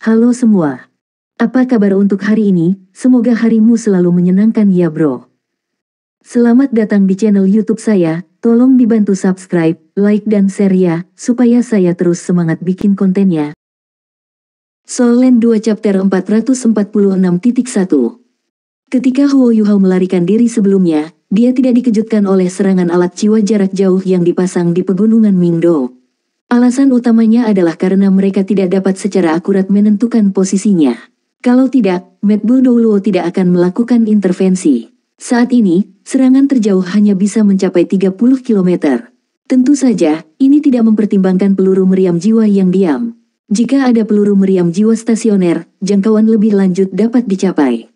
Halo semua. Apa kabar untuk hari ini? Semoga harimu selalu menyenangkan ya bro. Selamat datang di channel YouTube saya. Tolong dibantu subscribe, like dan share ya, supaya saya terus semangat bikin kontennya. Soul Land 2 Chapter 446.1. Ketika Huo Yuhao melarikan diri sebelumnya, dia tidak dikejutkan oleh serangan alat jiwa jarak jauh yang dipasang di pegunungan Mingdo. Alasan utamanya adalah karena mereka tidak dapat secara akurat menentukan posisinya. Kalau tidak, Mad Bull Douluo tidak akan melakukan intervensi. Saat ini, serangan terjauh hanya bisa mencapai 30 km. Tentu saja, ini tidak mempertimbangkan peluru meriam jiwa yang diam. Jika ada peluru meriam jiwa stasioner, jangkauan lebih lanjut dapat dicapai.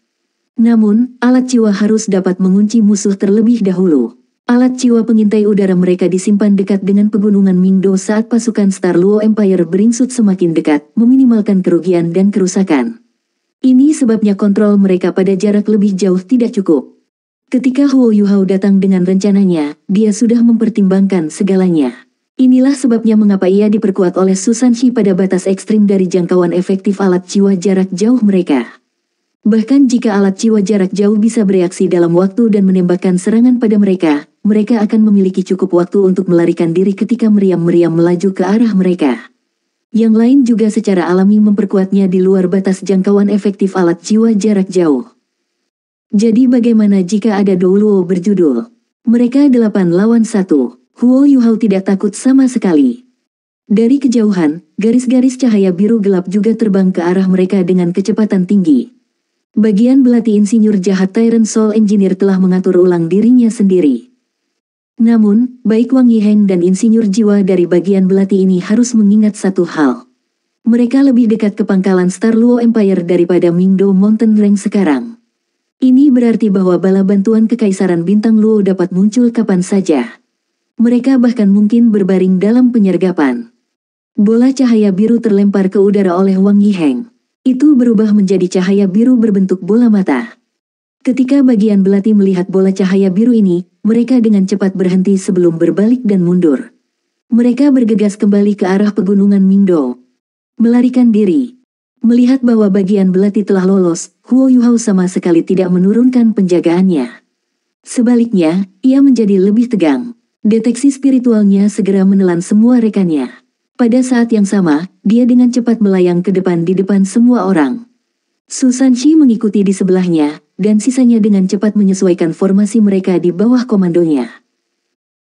Namun, alat jiwa harus dapat mengunci musuh terlebih dahulu. Alat jiwa pengintai udara mereka disimpan dekat dengan pegunungan Mingdo saat pasukan Star Luo Empire beringsut semakin dekat, meminimalkan kerugian dan kerusakan. Ini sebabnya kontrol mereka pada jarak lebih jauh tidak cukup. Ketika Huo Yuhao datang dengan rencananya, dia sudah mempertimbangkan segalanya. Inilah sebabnya mengapa ia diperkuat oleh Susan Shi pada batas ekstrim dari jangkauan efektif alat jiwa jarak jauh mereka. Bahkan jika alat jiwa jarak jauh bisa bereaksi dalam waktu dan menembakkan serangan pada mereka, mereka akan memiliki cukup waktu untuk melarikan diri ketika meriam-meriam melaju ke arah mereka. Yang lain juga secara alami memperkuatnya di luar batas jangkauan efektif alat jiwa jarak jauh. Jadi bagaimana jika ada Douluo berjudul Mereka 8 lawan 1, Huo Yuhao tidak takut sama sekali. Dari kejauhan, garis-garis cahaya biru gelap juga terbang ke arah mereka dengan kecepatan tinggi. Bagian belati insinyur jahat Tyrant Soul Engineer telah mengatur ulang dirinya sendiri. Namun, baik Wang Yiheng dan insinyur jiwa dari bagian belati ini harus mengingat satu hal. Mereka lebih dekat ke pangkalan Star Luo Empire daripada Mingdo Mountain Range sekarang. Ini berarti bahwa bala bantuan Kekaisaran Bintang Luo dapat muncul kapan saja. Mereka bahkan mungkin berbaring dalam penyergapan. Bola cahaya biru terlempar ke udara oleh Wang Yiheng. Itu berubah menjadi cahaya biru berbentuk bola mata. Ketika bagian belati melihat bola cahaya biru ini, mereka dengan cepat berhenti sebelum berbalik dan mundur. Mereka bergegas kembali ke arah pegunungan Mingdo. Melarikan diri. Melihat bahwa bagian belati telah lolos, Huo Yuhao sama sekali tidak menurunkan penjagaannya. Sebaliknya, ia menjadi lebih tegang. Deteksi spiritualnya segera menelan semua rekannya. Pada saat yang sama, dia dengan cepat melayang ke depan di depan semua orang. Susan Shi mengikuti di sebelahnya, dan sisanya dengan cepat menyesuaikan formasi mereka di bawah komandonya.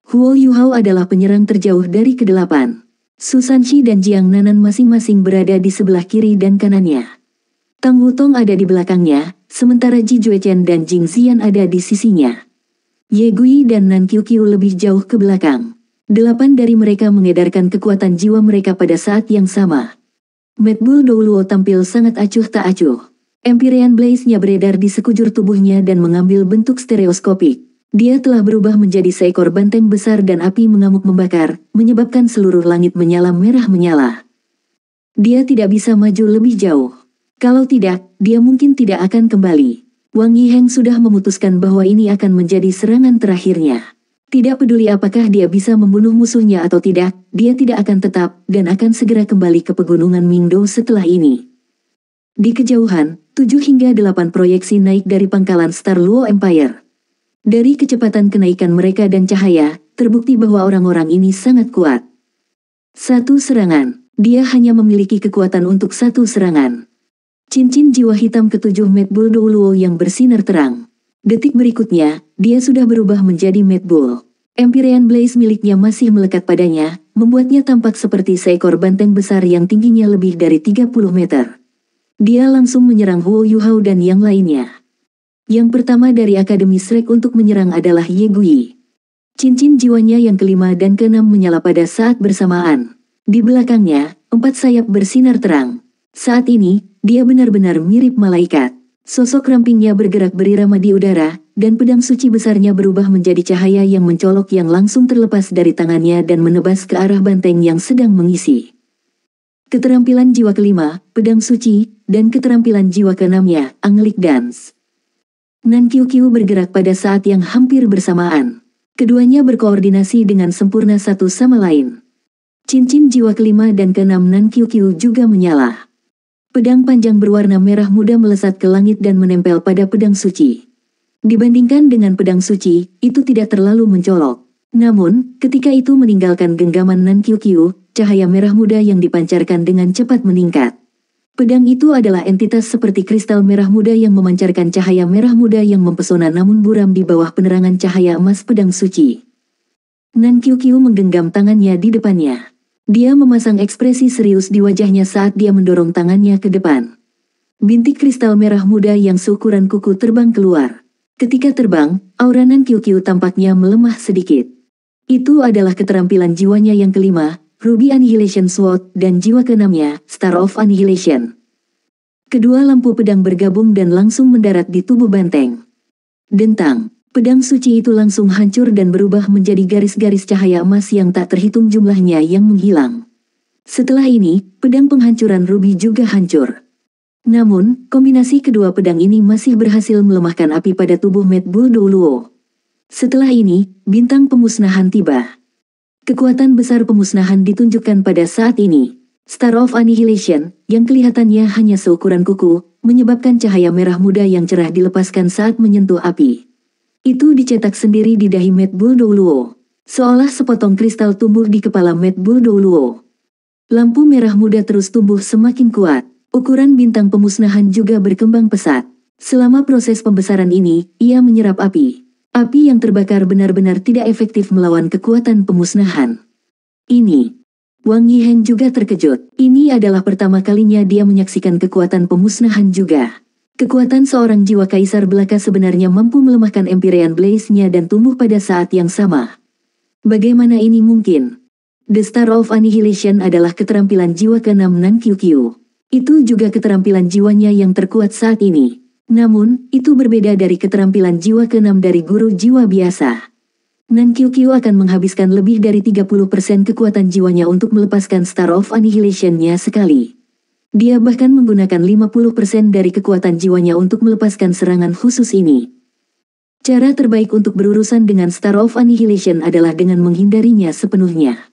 Huo Yuhao adalah penyerang terjauh dari ke-8. Susan Shi dan Jiang Nanan masing-masing berada di sebelah kiri dan kanannya. Tang Wutong ada di belakangnya, sementara Ji Juechen dan Jing Xian ada di sisinya. Ye Gui dan Nan Qiuqiu lebih jauh ke belakang. 8 dari mereka mengedarkan kekuatan jiwa mereka pada saat yang sama. Mad Bull Douluo tampil sangat acuh tak acuh. Empyrean Blaze-nya beredar di sekujur tubuhnya dan mengambil bentuk stereoskopik. Dia telah berubah menjadi seekor banteng besar dan api mengamuk membakar, menyebabkan seluruh langit menyala merah menyala. Dia tidak bisa maju lebih jauh. Kalau tidak, dia mungkin tidak akan kembali. Wang Yiheng sudah memutuskan bahwa ini akan menjadi serangan terakhirnya. Tidak peduli apakah dia bisa membunuh musuhnya atau tidak, dia tidak akan tetap dan akan segera kembali ke pegunungan Mingdo setelah ini. Di kejauhan, 7 hingga 8 proyeksi naik dari pangkalan Star Luo Empire. Dari kecepatan kenaikan mereka dan cahaya, terbukti bahwa orang-orang ini sangat kuat. Satu serangan, dia hanya memiliki kekuatan untuk satu serangan. Cincin jiwa hitam ke-7 Mad Bull Douluo yang bersinar terang. Detik berikutnya, dia sudah berubah menjadi Mad Bull. Empyrean Blaze miliknya masih melekat padanya, membuatnya tampak seperti seekor banteng besar yang tingginya lebih dari 30 meter. Dia langsung menyerang Huo Yuhao dan yang lainnya. Yang pertama dari Akademi Shrek untuk menyerang adalah Ye Gui. Cincin jiwanya yang kelima dan keenam menyala pada saat bersamaan. Di belakangnya, 4 sayap bersinar terang. Saat ini, dia benar-benar mirip malaikat. Sosok rampingnya bergerak berirama di udara, dan pedang suci besarnya berubah menjadi cahaya yang mencolok yang langsung terlepas dari tangannya dan menebas ke arah banteng yang sedang mengisi. Keterampilan jiwa kelima, pedang suci, dan keterampilan jiwa keenamnya, Angelic Dance. Nan Qiuqiu bergerak pada saat yang hampir bersamaan. Keduanya berkoordinasi dengan sempurna satu sama lain. Cincin jiwa kelima dan keenam Nan Qiuqiu juga menyala. Pedang panjang berwarna merah muda melesat ke langit dan menempel pada pedang suci. Dibandingkan dengan pedang suci, itu tidak terlalu mencolok. Namun, ketika itu meninggalkan genggaman Nankyukyu, cahaya merah muda yang dipancarkan dengan cepat meningkat. Pedang itu adalah entitas seperti kristal merah muda yang memancarkan cahaya merah muda yang mempesona namun buram di bawah penerangan cahaya emas pedang suci. Nankyukyu menggenggam tangannya di depannya. Dia memasang ekspresi serius di wajahnya saat dia mendorong tangannya ke depan. Bintik kristal merah muda yang seukuran kuku terbang keluar. Ketika terbang, aura Nankyukyu tampaknya melemah sedikit. Itu adalah keterampilan jiwanya yang kelima, Ruby Annihilation Sword, dan jiwa keenamnya, Star of Annihilation. Kedua lampu pedang bergabung dan langsung mendarat di tubuh banteng. Dentang. Pedang suci itu langsung hancur dan berubah menjadi garis-garis cahaya emas yang tak terhitung jumlahnya yang menghilang. Setelah ini, pedang penghancuran Ruby juga hancur. Namun, kombinasi kedua pedang ini masih berhasil melemahkan api pada tubuh Mad Bull Douluo. Setelah ini, bintang pemusnahan tiba. Kekuatan besar pemusnahan ditunjukkan pada saat ini. Star of Annihilation, yang kelihatannya hanya seukuran kuku, menyebabkan cahaya merah muda yang cerah dilepaskan saat menyentuh api. Itu dicetak sendiri di dahi Mad Bull Douluo. Seolah sepotong kristal tumbuh di kepala Mad Bull Douluo. Lampu merah muda terus tumbuh semakin kuat. Ukuran bintang pemusnahan juga berkembang pesat. Selama proses pembesaran ini, ia menyerap api. Api yang terbakar benar-benar tidak efektif melawan kekuatan pemusnahan. Ini. Wang Yiheng juga terkejut. Ini adalah pertama kalinya dia menyaksikan kekuatan pemusnahan juga. Kekuatan seorang jiwa kaisar belaka sebenarnya mampu melemahkan Empyrean Blaze-nya dan tumbuh pada saat yang sama. Bagaimana ini mungkin? The Star of Annihilation adalah keterampilan jiwa ke-6 Nankyukyu. Itu juga keterampilan jiwanya yang terkuat saat ini. Namun, itu berbeda dari keterampilan jiwa ke-6 dari guru jiwa biasa. Nankyukyu akan menghabiskan lebih dari 30% kekuatan jiwanya untuk melepaskan Star of Annihilation-nya sekali. Dia bahkan menggunakan 50% dari kekuatan jiwanya untuk melepaskan serangan khusus ini. Cara terbaik untuk berurusan dengan Star of Annihilation adalah dengan menghindarinya sepenuhnya.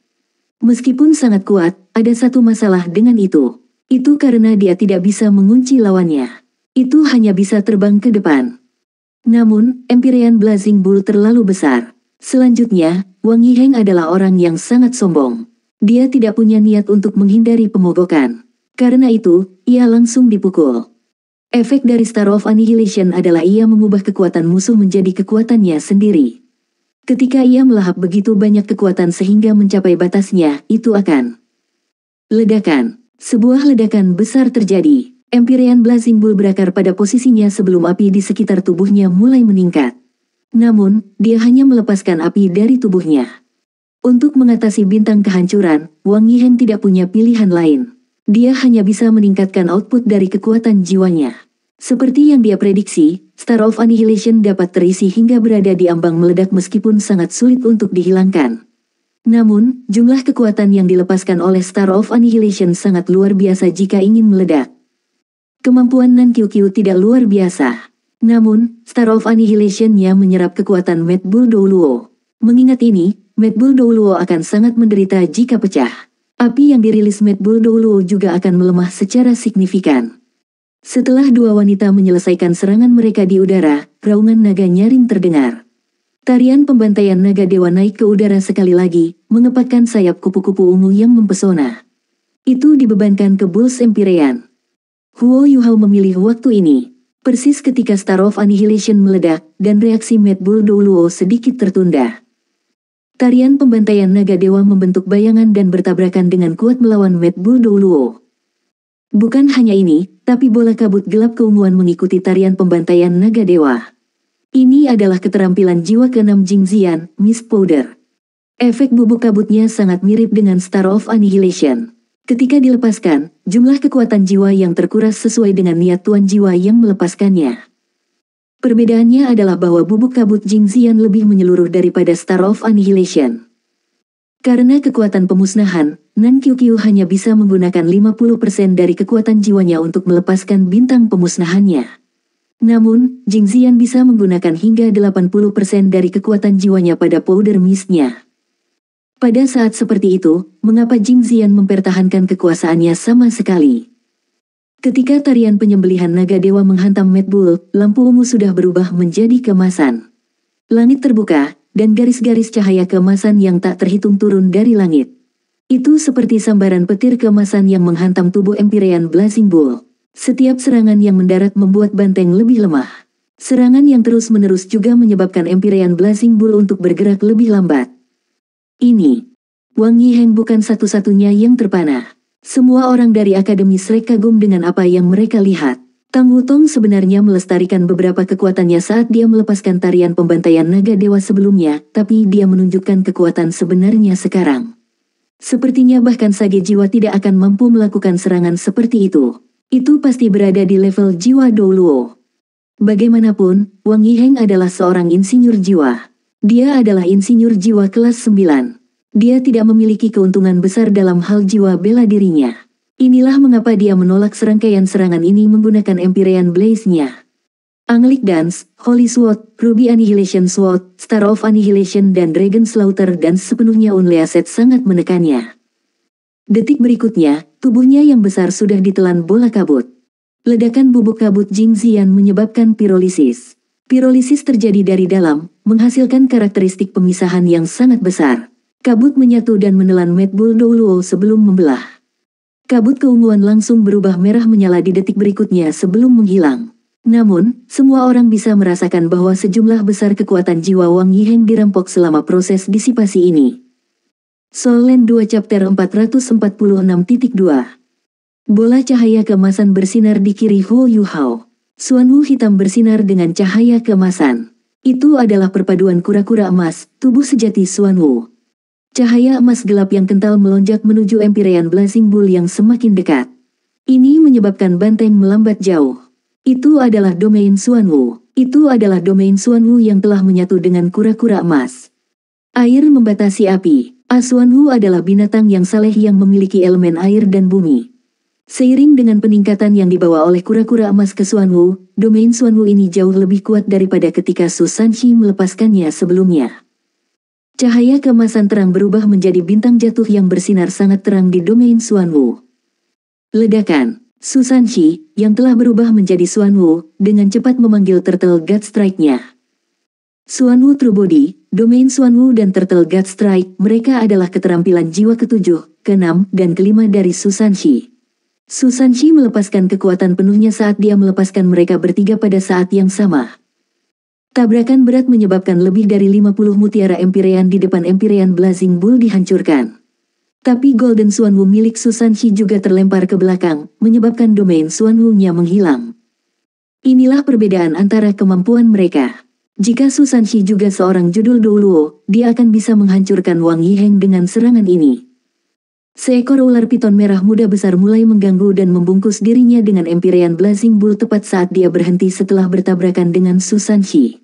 Meskipun sangat kuat, ada satu masalah dengan itu. Itu karena dia tidak bisa mengunci lawannya. Itu hanya bisa terbang ke depan. Namun, Empyrean Blazing Bull terlalu besar. Selanjutnya, Wang Yiheng adalah orang yang sangat sombong. Dia tidak punya niat untuk menghindari pemogokan. Karena itu, ia langsung dipukul. Efek dari Star of Annihilation adalah ia mengubah kekuatan musuh menjadi kekuatannya sendiri. Ketika ia melahap begitu banyak kekuatan sehingga mencapai batasnya, itu akan ledakan. Sebuah ledakan besar terjadi. Empyrean Blazing Bull berakar pada posisinya sebelum api di sekitar tubuhnya mulai meningkat. Namun, dia hanya melepaskan api dari tubuhnya. Untuk mengatasi bintang kehancuran, Wang Yiheng tidak punya pilihan lain. Dia hanya bisa meningkatkan output dari kekuatan jiwanya. Seperti yang dia prediksi, Star of Annihilation dapat terisi hingga berada di ambang meledak meskipun sangat sulit untuk dihilangkan. Namun, jumlah kekuatan yang dilepaskan oleh Star of Annihilation sangat luar biasa jika ingin meledak. Kemampuan Nankyukyu tidak luar biasa. Namun, Star of Annihilation-nya menyerap kekuatan Mad Bull Douluo. Mengingat ini, Mad Bull Douluo akan sangat menderita jika pecah. Api yang dirilis Mad Bull Douluo juga akan melemah secara signifikan. Setelah dua wanita menyelesaikan serangan mereka di udara, raungan naga nyaring terdengar. Tarian pembantaian naga dewa naik ke udara sekali lagi, mengepakkan sayap kupu-kupu ungu yang mempesona. Itu dibebankan ke Bulls Empyrean. Huo Yuhao memilih waktu ini. Persis ketika Star of Annihilation meledak, dan reaksi Mad Bull Douluo sedikit tertunda. Tarian pembantaian naga dewa membentuk bayangan dan bertabrakan dengan kuat melawan Mad Bull Douluo. Bukan hanya ini, tapi bola kabut gelap keunguan mengikuti tarian pembantaian naga dewa. Ini adalah keterampilan jiwa ke-6 Jingxian, Mist Powder. Efek bubuk kabutnya sangat mirip dengan Star of Annihilation. Ketika dilepaskan, jumlah kekuatan jiwa yang terkuras sesuai dengan niat tuan jiwa yang melepaskannya. Perbedaannya adalah bahwa bubuk kabut Jingxian lebih menyeluruh daripada Star of Annihilation. Karena kekuatan pemusnahan, Nankyukyu hanya bisa menggunakan 50% dari kekuatan jiwanya untuk melepaskan bintang pemusnahannya. Namun, Jingxian bisa menggunakan hingga 80% dari kekuatan jiwanya pada powder mist-nya. Pada saat seperti itu, mengapa Jingxian mempertahankan kekuasaannya sama sekali? Ketika tarian penyembelihan naga dewa menghantam Mad Bull, lampu ungu sudah berubah menjadi keemasan. Langit terbuka, dan garis-garis cahaya keemasan yang tak terhitung turun dari langit. Itu seperti sambaran petir keemasan yang menghantam tubuh Empyrean Blazing Bull. Setiap serangan yang mendarat membuat banteng lebih lemah. Serangan yang terus-menerus juga menyebabkan Empyrean Blazing Bull untuk bergerak lebih lambat. Ini, Wang Yiheng bukan satu-satunya yang terpana. Semua orang dari Akademi Shrek kagum dengan apa yang mereka lihat. Tang Wutong sebenarnya melestarikan beberapa kekuatannya saat dia melepaskan tarian pembantaian naga dewa sebelumnya, tapi dia menunjukkan kekuatan sebenarnya sekarang. Sepertinya bahkan sage jiwa tidak akan mampu melakukan serangan seperti itu. Itu pasti berada di level jiwa Douluo. Bagaimanapun, Wang Yiheng adalah seorang insinyur jiwa. Dia adalah insinyur jiwa kelas 9. Dia tidak memiliki keuntungan besar dalam hal jiwa bela dirinya. Inilah mengapa dia menolak serangkaian serangan ini menggunakan Empyrean Blaze-nya. Angelic Dance, Holy Sword, Ruby Annihilation Sword, Star of Annihilation dan Dragon Slaughter dan sepenuhnya Unleashed sangat menekannya. Detik berikutnya, tubuhnya yang besar sudah ditelan bola kabut. Ledakan bubuk kabut Jingxian menyebabkan pirolisis. Pirolisis terjadi dari dalam, menghasilkan karakteristik pemisahan yang sangat besar. Kabut menyatu dan menelan Mad Bull Douluo sebelum membelah. Kabut keunguan langsung berubah merah menyala di detik berikutnya sebelum menghilang. Namun, semua orang bisa merasakan bahwa sejumlah besar kekuatan jiwa Wang Yiheng dirampok selama proses disipasi ini. Soul Land 2 Chapter 446.2. Bola cahaya keemasan bersinar di kiri Huo Yuhao. Xuanwu hitam bersinar dengan cahaya keemasan. Itu adalah perpaduan kura-kura emas, tubuh sejati Xuanwu. Cahaya emas gelap yang kental melonjak menuju Empyrean Blazing Bull yang semakin dekat. Ini menyebabkan banteng melambat jauh. Itu adalah domain Xuanwu. Itu adalah domain Xuanwu yang telah menyatu dengan kura-kura emas. Air membatasi api. Xuanwu adalah binatang yang saleh yang memiliki elemen air dan bumi. Seiring dengan peningkatan yang dibawa oleh kura-kura emas ke Xuanwu, domain Xuanwu ini jauh lebih kuat daripada ketika Su Sanxi melepaskannya sebelumnya. Cahaya keemasan terang berubah menjadi bintang jatuh yang bersinar sangat terang di domain Xuanwu. Ledakan. Su Sanxi, yang telah berubah menjadi Xuanwu, dengan cepat memanggil Turtle God Strike-nya. Xuanwu True Body, domain Xuanwu dan Turtle God Strike, mereka adalah keterampilan jiwa ke-7, ke-6, dan ke-5 dari Su Sanxi. Su Sanxi melepaskan kekuatan penuhnya saat dia melepaskan mereka bertiga pada saat yang sama. Tabrakan berat menyebabkan lebih dari 50 mutiara Empyrean di depan Empyrean Blazing Bull dihancurkan. Tapi Golden Xuanwu milik Su Sanxi juga terlempar ke belakang, menyebabkan domain Xuanwu-nya menghilang. Inilah perbedaan antara kemampuan mereka. Jika Su Sanxi juga seorang judul Douluo, dia akan bisa menghancurkan Wang Yiheng dengan serangan ini. Seekor ular piton merah muda besar mulai mengganggu dan membungkus dirinya dengan Empyrean Blazing Bull tepat saat dia berhenti setelah bertabrakan dengan Su Sanxi.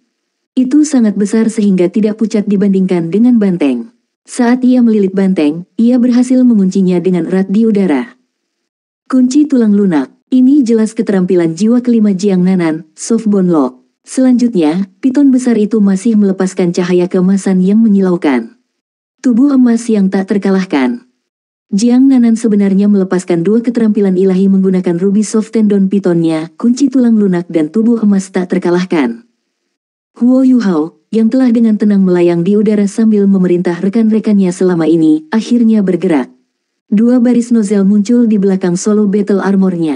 Itu sangat besar sehingga tidak pucat dibandingkan dengan banteng. Saat ia melilit banteng, ia berhasil menguncinya dengan erat di udara. Kunci tulang lunak. Ini jelas keterampilan jiwa kelima Jiang Nanan, Softbone Lock. Selanjutnya, piton besar itu masih melepaskan cahaya keemasan yang menyilaukan. Tubuh emas yang tak terkalahkan. Jiang Nanan sebenarnya melepaskan dua keterampilan ilahi menggunakan Ruby Soft Tendon pitonnya, kunci tulang lunak dan tubuh emas tak terkalahkan. Huo Yuhao, yang telah dengan tenang melayang di udara sambil memerintah rekan-rekannya selama ini, akhirnya bergerak. Dua baris nozel muncul di belakang solo battle armornya.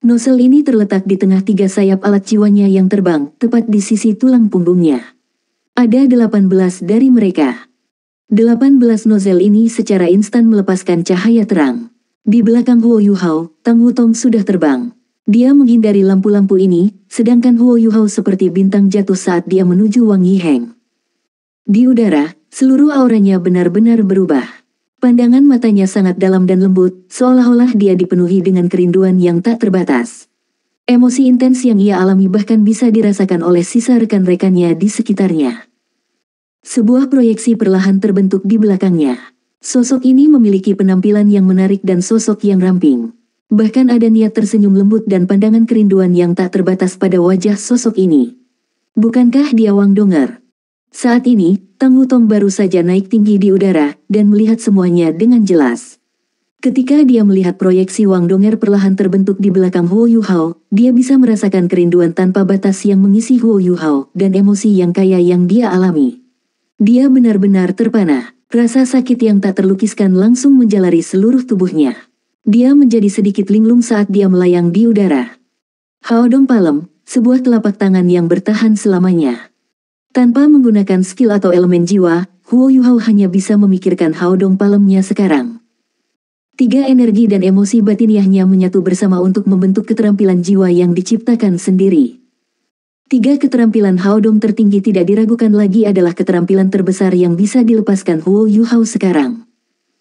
Nozel ini terletak di tengah tiga sayap alat jiwanya yang terbang, tepat di sisi tulang punggungnya. Ada 18 dari mereka. 18 nozel ini secara instan melepaskan cahaya terang. Di belakang Huo Yuhao, Tang Wutong sudah terbang. Dia menghindari lampu-lampu ini, sedangkan Huo Yuhao seperti bintang jatuh saat dia menuju Wang Yiheng. Di udara, seluruh auranya benar-benar berubah. Pandangan matanya sangat dalam dan lembut, seolah-olah dia dipenuhi dengan kerinduan yang tak terbatas. Emosi intens yang ia alami bahkan bisa dirasakan oleh sisa rekan-rekannya di sekitarnya. Sebuah proyeksi perlahan terbentuk di belakangnya. Sosok ini memiliki penampilan yang menarik dan sosok yang ramping. Bahkan ada niat tersenyum lembut dan pandangan kerinduan yang tak terbatas pada wajah sosok ini. Bukankah dia Wang Donger? Saat ini, Tang Wutong baru saja naik tinggi di udara, dan melihat semuanya dengan jelas. Ketika dia melihat proyeksi Wang Donger perlahan terbentuk di belakang Huo Yuhao, dia bisa merasakan kerinduan tanpa batas yang mengisi Huo Yuhao dan emosi yang kaya yang dia alami. Dia benar-benar terpana. Rasa sakit yang tak terlukiskan langsung menjalari seluruh tubuhnya. Dia menjadi sedikit linglung saat dia melayang di udara. Haodong Palem, sebuah telapak tangan yang bertahan selamanya. Tanpa menggunakan skill atau elemen jiwa, Huo Yuhao hanya bisa memikirkan Haodong Palemnya sekarang. Tiga energi dan emosi batiniahnya menyatu bersama untuk membentuk keterampilan jiwa yang diciptakan sendiri. Tiga keterampilan Haodong tertinggi tidak diragukan lagi adalah keterampilan terbesar yang bisa dilepaskan Huo Yuhao sekarang.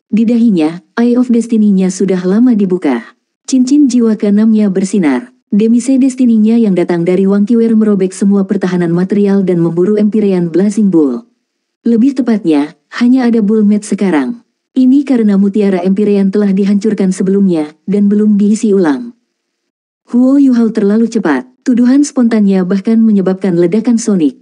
Di dahinya, Eye of Destiny-nya sudah lama dibuka. Cincin jiwa ke-6-nya bersinar. Demise Destiny-nya yang datang dari Wang Qiwer merobek semua pertahanan material dan memburu Empyrean Blazing Bull. Lebih tepatnya, hanya ada Bull Mate sekarang. Ini karena mutiara Empyrean telah dihancurkan sebelumnya, dan belum diisi ulang. Huo Yuhao terlalu cepat. Tuduhan spontannya bahkan menyebabkan ledakan sonik.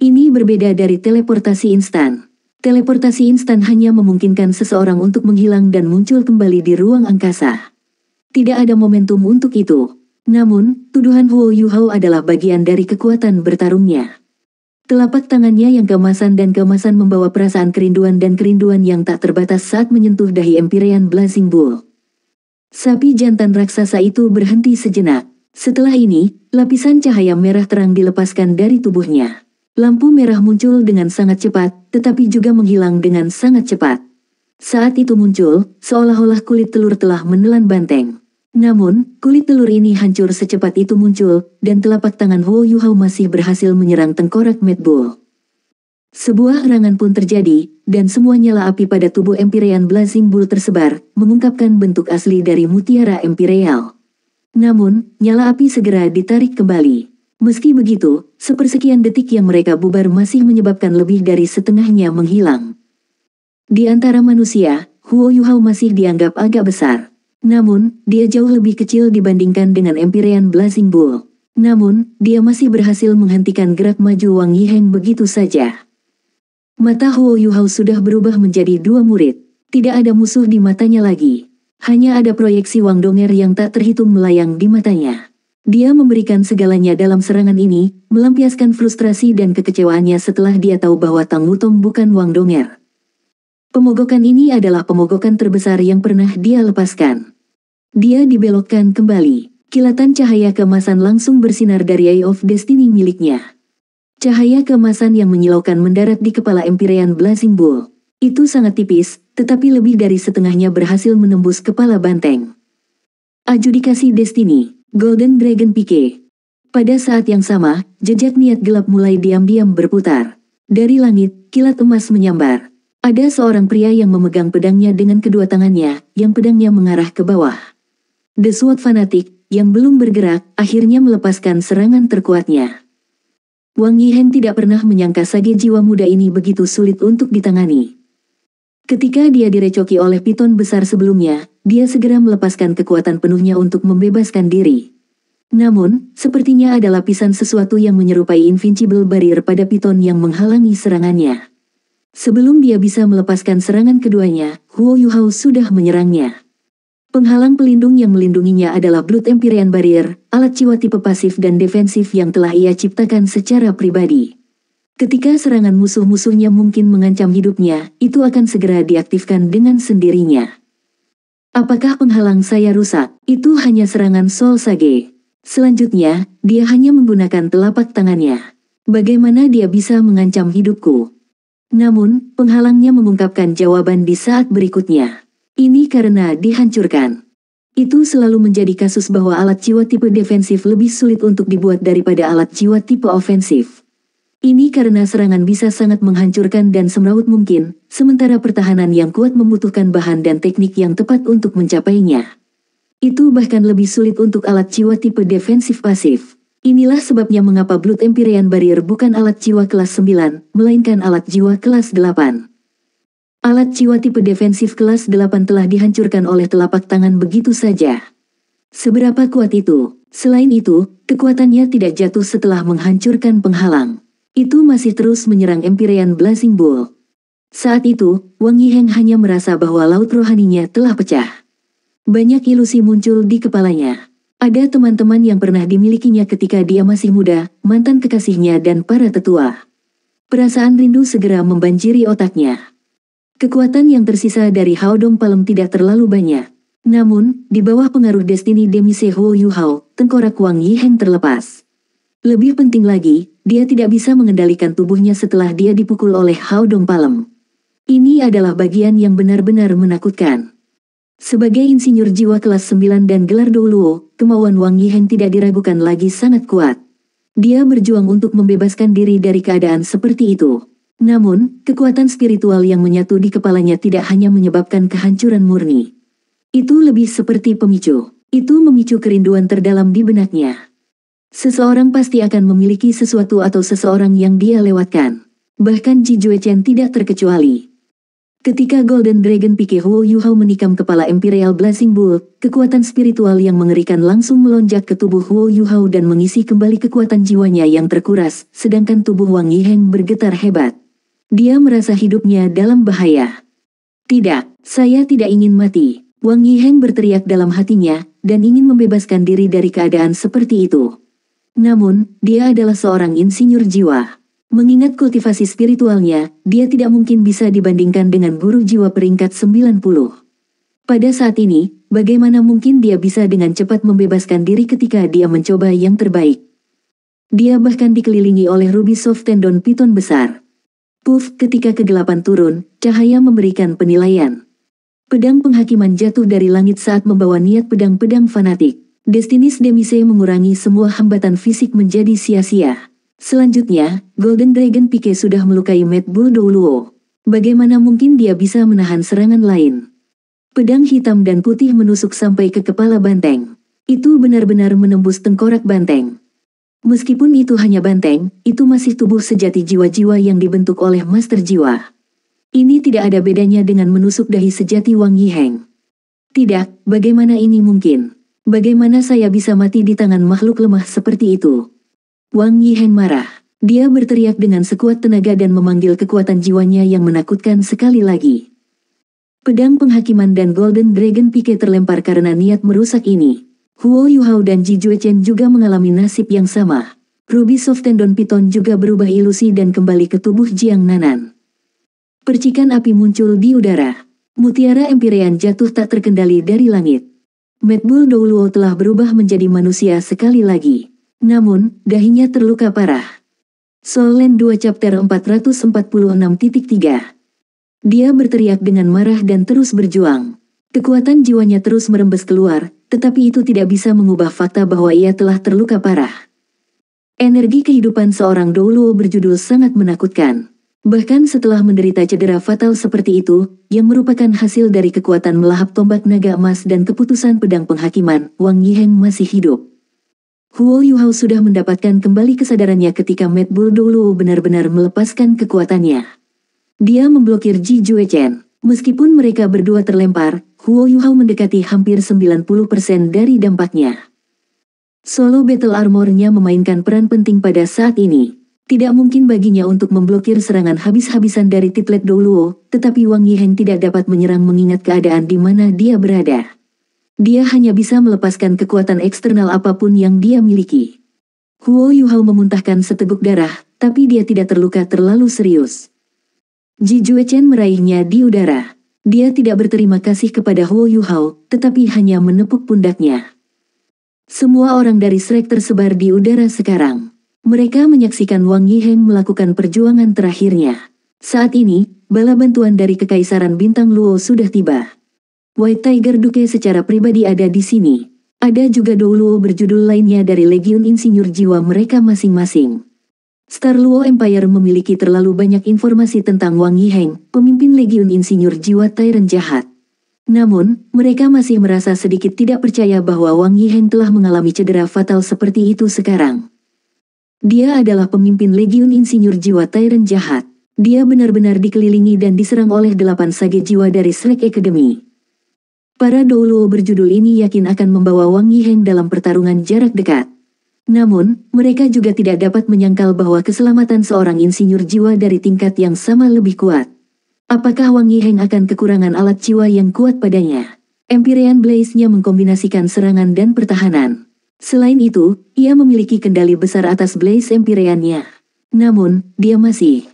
Ini berbeda dari teleportasi instan. Teleportasi instan hanya memungkinkan seseorang untuk menghilang dan muncul kembali di ruang angkasa. Tidak ada momentum untuk itu. Namun, tuduhan Huo Yuhao adalah bagian dari kekuatan bertarungnya. Telapak tangannya yang keemasan dan keemasan membawa perasaan kerinduan dan kerinduan yang tak terbatas saat menyentuh dahi Empyrean Blazing Bull. Sapi jantan raksasa itu berhenti sejenak. Setelah ini, lapisan cahaya merah terang dilepaskan dari tubuhnya. Lampu merah muncul dengan sangat cepat, tetapi juga menghilang dengan sangat cepat. Saat itu muncul, seolah-olah kulit telur telah menelan banteng. Namun, kulit telur ini hancur secepat itu muncul, dan telapak tangan Huo Yuhao masih berhasil menyerang tengkorak Mad Bull. Sebuah erangan pun terjadi, dan semua nyala api pada tubuh Empyrean Blazing Bull tersebar, mengungkapkan bentuk asli dari mutiara Imperial. Namun, nyala api segera ditarik kembali. Meski begitu, sepersekian detik yang mereka bubar masih menyebabkan lebih dari setengahnya menghilang. Di antara manusia, Huo Yuhao masih dianggap agak besar. Namun, dia jauh lebih kecil dibandingkan dengan Empyrean Blazing Bull. Namun, dia masih berhasil menghentikan gerak maju Wang Yiheng begitu saja. Mata Huo Yuhao sudah berubah menjadi dua murid. Tidak ada musuh di matanya lagi. Hanya ada proyeksi Wang Donger yang tak terhitung melayang di matanya. Dia memberikan segalanya dalam serangan ini, melampiaskan frustrasi dan kekecewaannya setelah dia tahu bahwa Tang Wutong bukan Wang Donger. Pemogokan ini adalah pemogokan terbesar yang pernah dia lepaskan. Dia dibelokkan kembali. Kilatan cahaya keemasan langsung bersinar dari Eye of Destiny miliknya. Cahaya keemasan yang menyilaukan mendarat di kepala Empyrean Blazing Bull. Itu sangat tipis, tetapi lebih dari setengahnya berhasil menembus kepala banteng. Adjudikasi Destiny, Golden Dragon Peak. Pada saat yang sama, jejak niat gelap mulai diam-diam berputar. Dari langit, kilat emas menyambar. Ada seorang pria yang memegang pedangnya dengan kedua tangannya, yang pedangnya mengarah ke bawah. The Sword Fanatic, yang belum bergerak, akhirnya melepaskan serangan terkuatnya. Wang Yiheng tidak pernah menyangka sage jiwa muda ini begitu sulit untuk ditangani. Ketika dia direcoki oleh piton besar sebelumnya, dia segera melepaskan kekuatan penuhnya untuk membebaskan diri. Namun, sepertinya ada lapisan sesuatu yang menyerupai invincible barrier pada piton yang menghalangi serangannya. Sebelum dia bisa melepaskan serangan keduanya, Huo Yuhao sudah menyerangnya. Penghalang pelindung yang melindunginya adalah Blood Empyrean Barrier, alat jiwa tipe pasif dan defensif yang telah ia ciptakan secara pribadi. Ketika serangan musuh-musuhnya mungkin mengancam hidupnya, itu akan segera diaktifkan dengan sendirinya. Apakah penghalang saya rusak? Itu hanya serangan Soul Sage. Selanjutnya, dia hanya menggunakan telapak tangannya. Bagaimana dia bisa mengancam hidupku? Namun, penghalangnya mengungkapkan jawaban di saat berikutnya. Ini karena dihancurkan. Itu selalu menjadi kasus bahwa alat jiwa tipe defensif lebih sulit untuk dibuat daripada alat jiwa tipe ofensif. Ini karena serangan bisa sangat menghancurkan dan semrawut mungkin, sementara pertahanan yang kuat membutuhkan bahan dan teknik yang tepat untuk mencapainya. Itu bahkan lebih sulit untuk alat jiwa tipe defensif pasif. Inilah sebabnya mengapa Blood Empyrean Barrier bukan alat jiwa kelas 9, melainkan alat jiwa kelas 8. Alat jiwa tipe defensif kelas 8 telah dihancurkan oleh telapak tangan begitu saja. Seberapa kuat itu? Selain itu, kekuatannya tidak jatuh setelah menghancurkan penghalang. Itu masih terus menyerang Empyrean Blazing Bull. Saat itu, Wang Yiheng hanya merasa bahwa laut rohaninya telah pecah. Banyak ilusi muncul di kepalanya. Ada teman-teman yang pernah dimilikinya ketika dia masih muda, mantan kekasihnya dan para tetua. Perasaan rindu segera membanjiri otaknya. Kekuatan yang tersisa dari Hao Dong Palem tidak terlalu banyak. Namun, di bawah pengaruh Destiny Demise Huo Yu Hao, tengkorak Wang Yiheng terlepas. Lebih penting lagi, dia tidak bisa mengendalikan tubuhnya setelah dia dipukul oleh Hao Dong Palem. Ini adalah bagian yang benar-benar menakutkan. Sebagai insinyur jiwa kelas 9 dan gelar Douluo, kemauan Wang Yiheng tidak diragukan lagi sangat kuat. Dia berjuang untuk membebaskan diri dari keadaan seperti itu. Namun, kekuatan spiritual yang menyatu di kepalanya tidak hanya menyebabkan kehancuran murni. Itu lebih seperti pemicu. Itu memicu kerinduan terdalam di benaknya. Seseorang pasti akan memiliki sesuatu atau seseorang yang dia lewatkan. Bahkan Ji Juechen tidak terkecuali. Ketika Golden Dragon Pike Huo Yu Hao menikam kepala Imperial Blazing Bull, kekuatan spiritual yang mengerikan langsung melonjak ke tubuh Huo Yu Hao dan mengisi kembali kekuatan jiwanya yang terkuras, sedangkan tubuh Wang Yiheng bergetar hebat. Dia merasa hidupnya dalam bahaya. Tidak, saya tidak ingin mati. Wang Yiheng berteriak dalam hatinya, dan ingin membebaskan diri dari keadaan seperti itu. Namun, dia adalah seorang insinyur jiwa. Mengingat kultivasi spiritualnya, dia tidak mungkin bisa dibandingkan dengan guru jiwa peringkat 90. Pada saat ini, bagaimana mungkin dia bisa dengan cepat membebaskan diri ketika dia mencoba yang terbaik? Dia bahkan dikelilingi oleh ruby soft tendon piton besar. Puff, ketika kegelapan turun, cahaya memberikan penilaian. Pedang penghakiman jatuh dari langit saat membawa niat pedang-pedang fanatik. Destinis Demise mengurangi semua hambatan fisik menjadi sia-sia. Selanjutnya, Golden Dragon Pike sudah melukai Mad Bull Douluo. Bagaimana mungkin dia bisa menahan serangan lain? Pedang hitam dan putih menusuk sampai ke kepala banteng. Itu benar-benar menembus tengkorak banteng. Meskipun itu hanya banteng, itu masih tubuh sejati jiwa-jiwa yang dibentuk oleh Master Jiwa. Ini tidak ada bedanya dengan menusuk dahi sejati Wang Yiheng. Tidak, bagaimana ini mungkin? Bagaimana saya bisa mati di tangan makhluk lemah seperti itu? Wang Yiheng marah. Dia berteriak dengan sekuat tenaga dan memanggil kekuatan jiwanya yang menakutkan sekali lagi. Pedang penghakiman dan Golden Dragon Pike terlempar karena niat merusak ini. Huo Yu Hao dan Ji Juechen juga mengalami nasib yang sama. Ruby Soft Tendon Piton juga berubah ilusi dan kembali ke tubuh Jiang Nanan. Percikan api muncul di udara. Mutiara Empyrean jatuh tak terkendali dari langit. Mad Bull Douluo telah berubah menjadi manusia sekali lagi. Namun, dahinya terluka parah. Soul Land 2 Chapter 446.3. Dia berteriak dengan marah dan terus berjuang. Kekuatan jiwanya terus merembes keluar, tetapi itu tidak bisa mengubah fakta bahwa ia telah terluka parah. Energi kehidupan seorang Douluo berjudul sangat menakutkan. Bahkan setelah menderita cedera fatal seperti itu, yang merupakan hasil dari kekuatan melahap tombak naga emas dan keputusan pedang penghakiman, Wang Yiheng masih hidup. Huo Yu Hao sudah mendapatkan kembali kesadarannya ketika Mad Bull Douluo benar-benar melepaskan kekuatannya. Dia memblokir Ji Juechen. Meskipun mereka berdua terlempar, Huo Yu Hao mendekati hampir 90% dari dampaknya. Solo Battle Armor-nya memainkan peran penting pada saat ini. Tidak mungkin baginya untuk memblokir serangan habis-habisan dari Titlet Douluo, tetapi Wang Yiheng tidak dapat menyerang mengingat keadaan di mana dia berada. Dia hanya bisa melepaskan kekuatan eksternal apapun yang dia miliki. Huo Yu Hao memuntahkan seteguk darah, tapi dia tidak terluka terlalu serius. Ji Juechen meraihnya di udara. Dia tidak berterima kasih kepada Huo Yu Hao, tetapi hanya menepuk pundaknya. Semua orang dari Shrek tersebar di udara sekarang. Mereka menyaksikan Wang Yiheng melakukan perjuangan terakhirnya. Saat ini, bala bantuan dari Kekaisaran Bintang Luo sudah tiba. White Tiger Duke secara pribadi ada di sini. Ada juga Douluo berjudul lainnya dari Legiun Insinyur Jiwa mereka masing-masing. Star Luo Empire memiliki terlalu banyak informasi tentang Wang Yiheng, pemimpin Legiun Insinyur Jiwa Tyrant jahat. Namun, mereka masih merasa sedikit tidak percaya bahwa Wang Yiheng telah mengalami cedera fatal seperti itu sekarang. Dia adalah pemimpin Legiun Insinyur Jiwa Tyrant jahat. Dia benar-benar dikelilingi dan diserang oleh 8 sage jiwa dari Shrek Academy. Para Douluo berjudul ini yakin akan membawa Wang Yiheng dalam pertarungan jarak dekat. Namun, mereka juga tidak dapat menyangkal bahwa keselamatan seorang insinyur jiwa dari tingkat yang sama lebih kuat. Apakah Wang Yiheng akan kekurangan alat jiwa yang kuat padanya? Empyrean Blaze-nya mengkombinasikan serangan dan pertahanan. Selain itu, ia memiliki kendali besar atas Blaze Empyrean-nya. Namun, dia masih.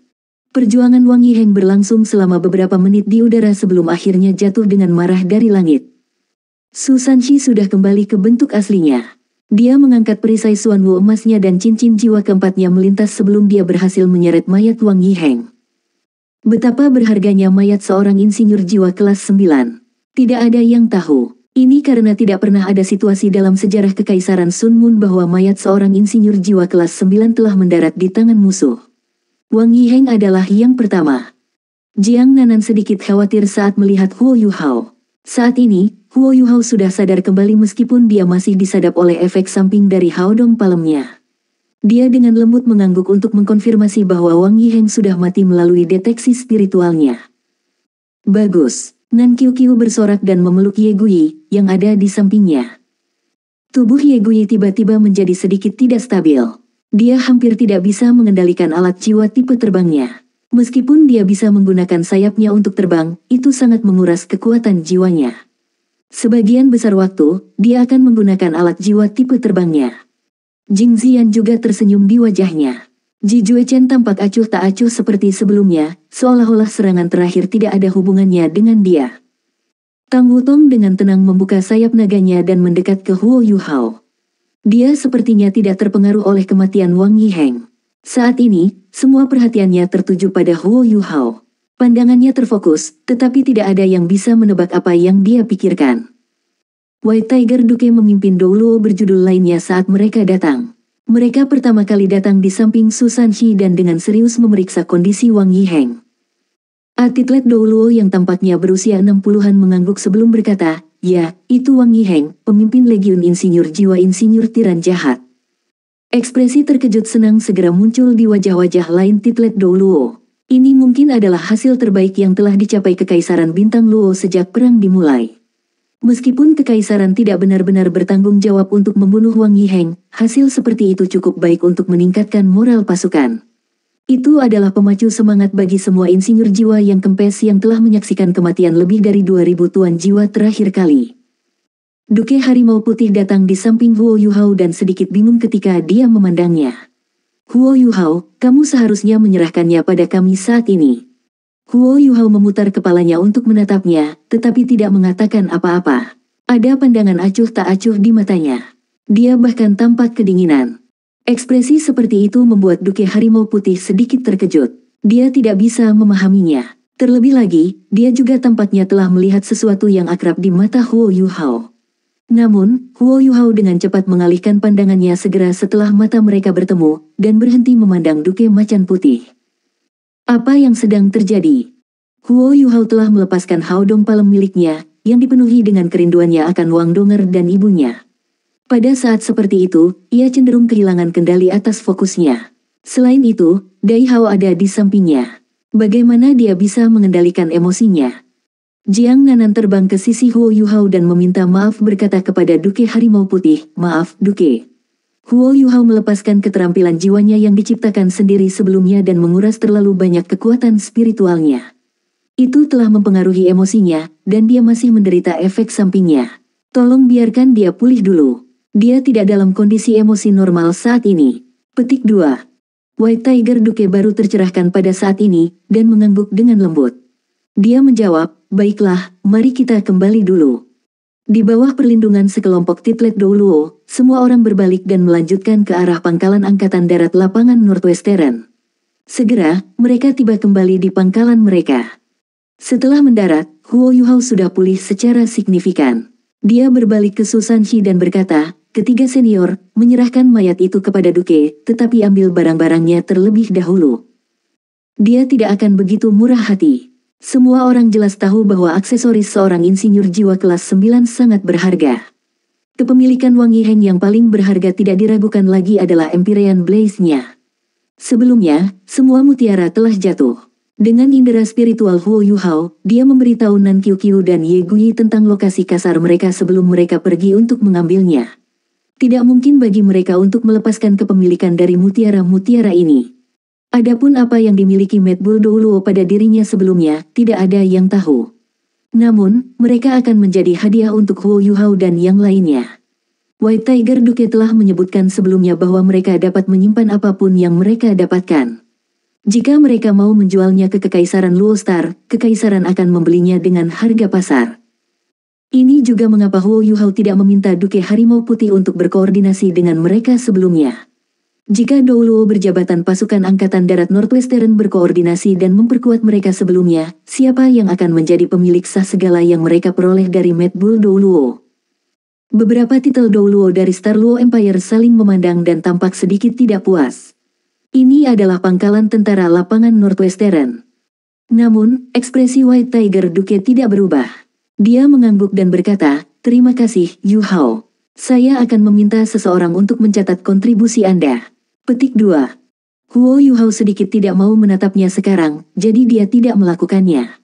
Perjuangan Wang Yiheng berlangsung selama beberapa menit di udara sebelum akhirnya jatuh dengan marah dari langit. Su Sanxi sudah kembali ke bentuk aslinya. Dia mengangkat perisai Xuanwu emasnya dan cincin jiwa keempatnya melintas sebelum dia berhasil menyeret mayat Wang Yiheng. Betapa berharganya mayat seorang insinyur jiwa kelas 9. Tidak ada yang tahu. Ini karena tidak pernah ada situasi dalam sejarah Kekaisaran Sun Mun bahwa mayat seorang insinyur jiwa kelas 9 telah mendarat di tangan musuh. Wang Yiheng adalah yang pertama. Jiang Nanan sedikit khawatir saat melihat Huo Yuhao. Saat ini, Huo Yuhao sudah sadar kembali meskipun dia masih disadap oleh efek samping dari Haodong Palemnya. Dia dengan lembut mengangguk untuk mengkonfirmasi bahwa Wang Yiheng sudah mati melalui deteksi spiritualnya. Bagus. Nan Qiuqiu bersorak dan memeluk Ye Gui, yang ada di sampingnya. Tubuh Ye Gui tiba-tiba menjadi sedikit tidak stabil. Dia hampir tidak bisa mengendalikan alat jiwa tipe terbangnya. Meskipun dia bisa menggunakan sayapnya untuk terbang, itu sangat menguras kekuatan jiwanya. Sebagian besar waktu, dia akan menggunakan alat jiwa tipe terbangnya. Jing Ziyan juga tersenyum di wajahnya. Ji Juechen tampak acuh tak acuh seperti sebelumnya, seolah-olah serangan terakhir tidak ada hubungannya dengan dia. Tang Wutong dengan tenang membuka sayap naganya dan mendekat ke Huo Yuhao. Dia sepertinya tidak terpengaruh oleh kematian Wang Yiheng. Saat ini, semua perhatiannya tertuju pada Huo Yuhao. Pandangannya terfokus, tetapi tidak ada yang bisa menebak apa yang dia pikirkan. White Tiger Duke memimpin Douluo berjudul lainnya saat mereka datang. Mereka pertama kali datang di samping Su Sanxi dan dengan serius memeriksa kondisi Wang Yiheng. Atlet Douluo yang tampaknya berusia 60-an mengangguk sebelum berkata, "Ya, itu Wang Yiheng, pemimpin Legiun Insinyur Jiwa Insinyur Tiran Jahat." Ekspresi terkejut senang segera muncul di wajah-wajah lain Atlet Douluo. Ini mungkin adalah hasil terbaik yang telah dicapai Kekaisaran Bintang Luo sejak perang dimulai. Meskipun Kekaisaran tidak benar-benar bertanggung jawab untuk membunuh Wang Yiheng, hasil seperti itu cukup baik untuk meningkatkan moral pasukan. Itu adalah pemacu semangat bagi semua insinyur jiwa yang kempes yang telah menyaksikan kematian lebih dari 2000 tuan jiwa terakhir kali. Duke Harimau Putih datang di samping Huo Yuhao dan sedikit bingung ketika dia memandangnya. "Huo Yuhao, kamu seharusnya menyerahkannya pada kami saat ini." Huo Yuhao memutar kepalanya untuk menatapnya, tetapi tidak mengatakan apa-apa. Ada pandangan acuh tak acuh di matanya. Dia bahkan tampak kedinginan. Ekspresi seperti itu membuat Duke Harimau Putih sedikit terkejut. Dia tidak bisa memahaminya. Terlebih lagi, dia juga tampaknya telah melihat sesuatu yang akrab di mata Huo Yuhao. Namun, Huo Yuhao dengan cepat mengalihkan pandangannya segera setelah mata mereka bertemu, dan berhenti memandang Duke Macan Putih. Apa yang sedang terjadi? Huo Yuhao telah melepaskan Haodong Palem miliknya, yang dipenuhi dengan kerinduannya akan Wang Donger dan ibunya. Pada saat seperti itu, ia cenderung kehilangan kendali atas fokusnya. Selain itu, Dai Hao ada di sampingnya. Bagaimana dia bisa mengendalikan emosinya? Jiang Nanan terbang ke sisi Huo Yuhao dan meminta maaf berkata kepada Duke Harimau Putih, "Maaf, Duke." Huo Yuhao melepaskan keterampilan jiwanya yang diciptakan sendiri sebelumnya dan menguras terlalu banyak kekuatan spiritualnya. Itu telah mempengaruhi emosinya, dan dia masih menderita efek sampingnya. Tolong biarkan dia pulih dulu. Dia tidak dalam kondisi emosi normal saat ini. Petik 2. White Tiger Duke baru tercerahkan pada saat ini, dan mengangguk dengan lembut. Dia menjawab, "Baiklah, mari kita kembali dulu." Di bawah perlindungan sekelompok Atlet Douluo, semua orang berbalik dan melanjutkan ke arah pangkalan Angkatan Darat Lapangan Northwestern. Segera, mereka tiba kembali di pangkalan mereka. Setelah mendarat, Huo Yuhao sudah pulih secara signifikan. Dia berbalik ke Su Sanxi dan berkata, "Ketiga senior, menyerahkan mayat itu kepada Duke, tetapi ambil barang-barangnya terlebih dahulu." Dia tidak akan begitu murah hati. Semua orang jelas tahu bahwa aksesoris seorang insinyur jiwa kelas 9 sangat berharga. Kepemilikan Wang Yiheng yang paling berharga tidak diragukan lagi adalah Empyrean Blaze-nya. Sebelumnya, semua mutiara telah jatuh. Dengan indera spiritual Huo Yuhao, dia memberitahu Nan Qiuqiu dan Ye Gui tentang lokasi kasar mereka sebelum mereka pergi untuk mengambilnya. Tidak mungkin bagi mereka untuk melepaskan kepemilikan dari mutiara-mutiara ini. Adapun apa yang dimiliki Mad Bull Douluo pada dirinya sebelumnya, tidak ada yang tahu. Namun, mereka akan menjadi hadiah untuk Huo Yuhao dan yang lainnya. White Tiger Duke telah menyebutkan sebelumnya bahwa mereka dapat menyimpan apapun yang mereka dapatkan. Jika mereka mau menjualnya ke Kekaisaran Luo Star, Kekaisaran akan membelinya dengan harga pasar. Ini juga mengapa Huo Yuhao tidak meminta Duke Harimau Putih untuk berkoordinasi dengan mereka sebelumnya. Jika Dou Luo berjabatan pasukan Angkatan Darat Northwestern berkoordinasi dan memperkuat mereka sebelumnya, siapa yang akan menjadi pemilik sah segala yang mereka peroleh dari Mad Bull Dou Luo? Beberapa titel Dou Luo dari Star Luo Empire saling memandang dan tampak sedikit tidak puas. Ini adalah pangkalan tentara lapangan Northwestern. Namun, ekspresi White Tiger Duke tidak berubah. Dia mengangguk dan berkata, "Terima kasih, Yu Hao. Saya akan meminta seseorang untuk mencatat kontribusi Anda." Petik 2. Huo Yuhao sedikit tidak mau menatapnya sekarang, jadi dia tidak melakukannya.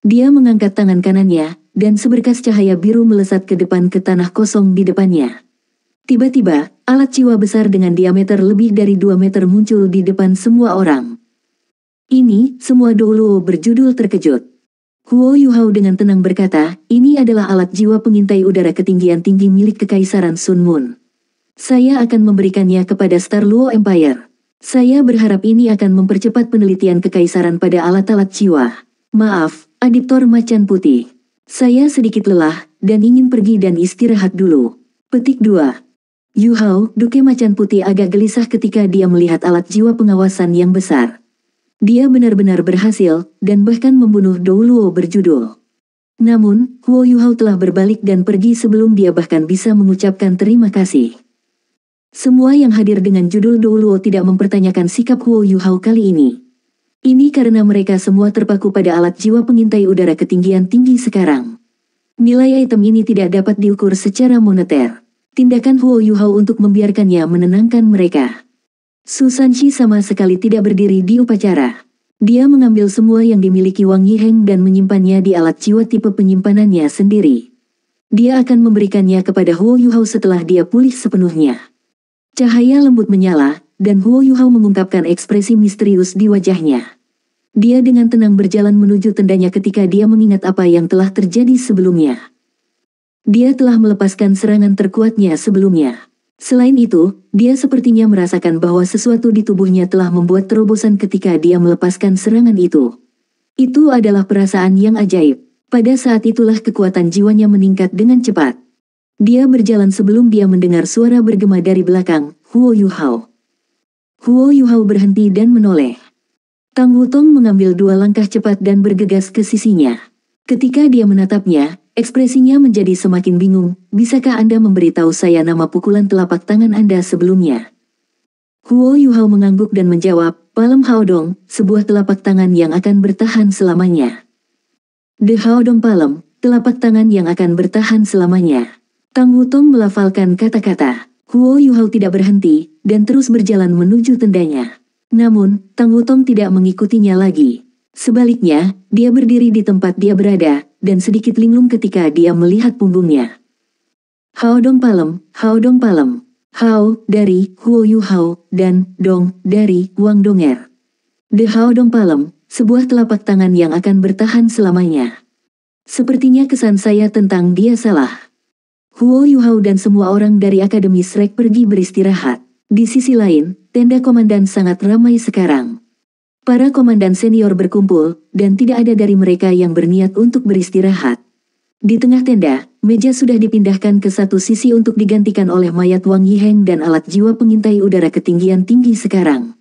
Dia mengangkat tangan kanannya, dan seberkas cahaya biru melesat ke depan ke tanah kosong di depannya. Tiba-tiba, alat jiwa besar dengan diameter lebih dari 2 meter muncul di depan semua orang. Ini, semua Dou Luo berjudul terkejut. Huo Yuhao dengan tenang berkata, "Ini adalah alat jiwa pengintai udara ketinggian tinggi milik Kekaisaran Sun Moon. Saya akan memberikannya kepada Star Luo Empire. Saya berharap ini akan mempercepat penelitian Kekaisaran pada alat-alat jiwa. Maaf, Adiptor Macan Putih. Saya sedikit lelah, dan ingin pergi dan istirahat dulu." Petik 2. Yu Hao, Duke Macan Putih agak gelisah ketika dia melihat alat jiwa pengawasan yang besar. Dia benar-benar berhasil, dan bahkan membunuh Dou Luo berjudul. Namun, Huo Yuhao telah berbalik dan pergi sebelum dia bahkan bisa mengucapkan terima kasih. Semua yang hadir dengan judul Dou Luo tidak mempertanyakan sikap Huo Yuhao kali ini. Ini karena mereka semua terpaku pada alat jiwa pengintai udara ketinggian tinggi sekarang. Nilai item ini tidak dapat diukur secara moneter. Tindakan Huo Yuhao untuk membiarkannya menenangkan mereka. Su Sanxi sama sekali tidak berdiri di upacara. Dia mengambil semua yang dimiliki Wang Yiheng dan menyimpannya di alat jiwa tipe penyimpanannya sendiri. Dia akan memberikannya kepada Huo Yuhao setelah dia pulih sepenuhnya. Cahaya lembut menyala, dan Huo Yuhao mengungkapkan ekspresi misterius di wajahnya. Dia dengan tenang berjalan menuju tendanya ketika dia mengingat apa yang telah terjadi sebelumnya. Dia telah melepaskan serangan terkuatnya sebelumnya. Selain itu, dia sepertinya merasakan bahwa sesuatu di tubuhnya telah membuat terobosan ketika dia melepaskan serangan itu. Itu adalah perasaan yang ajaib. Pada saat itulah kekuatan jiwanya meningkat dengan cepat. Dia berjalan sebelum dia mendengar suara bergema dari belakang, "Huo Yuhao." Huo Yuhao berhenti dan menoleh. Tang Wutong mengambil 2 langkah cepat dan bergegas ke sisinya. Ketika dia menatapnya, ekspresinya menjadi semakin bingung. "Bisakah Anda memberitahu saya nama pukulan telapak tangan Anda sebelumnya?" Huo Yuhao mengangguk dan menjawab, "Palem Haodong, sebuah telapak tangan yang akan bertahan selamanya." The Haodong Palem, telapak tangan yang akan bertahan selamanya. Tang Wutong melafalkan kata-kata. Huo Yuhao tidak berhenti, dan terus berjalan menuju tendanya. Namun, Tang Wutong tidak mengikutinya lagi. Sebaliknya, dia berdiri di tempat dia berada, dan sedikit linglung ketika dia melihat punggungnya. Haodong Palem, Haodong Palem. Hao, dari Huo Yuhao, dan Dong, dari Wang Donger. The Haodong Palem, sebuah telapak tangan yang akan bertahan selamanya. Sepertinya kesan saya tentang dia salah. Huo Yuhao dan semua orang dari Akademi Shrek pergi beristirahat. Di sisi lain, tenda komandan sangat ramai sekarang. Para komandan senior berkumpul, dan tidak ada dari mereka yang berniat untuk beristirahat. Di tengah tenda, meja sudah dipindahkan ke satu sisi untuk digantikan oleh mayat Wang Yiheng dan alat jiwa pengintai udara ketinggian tinggi sekarang.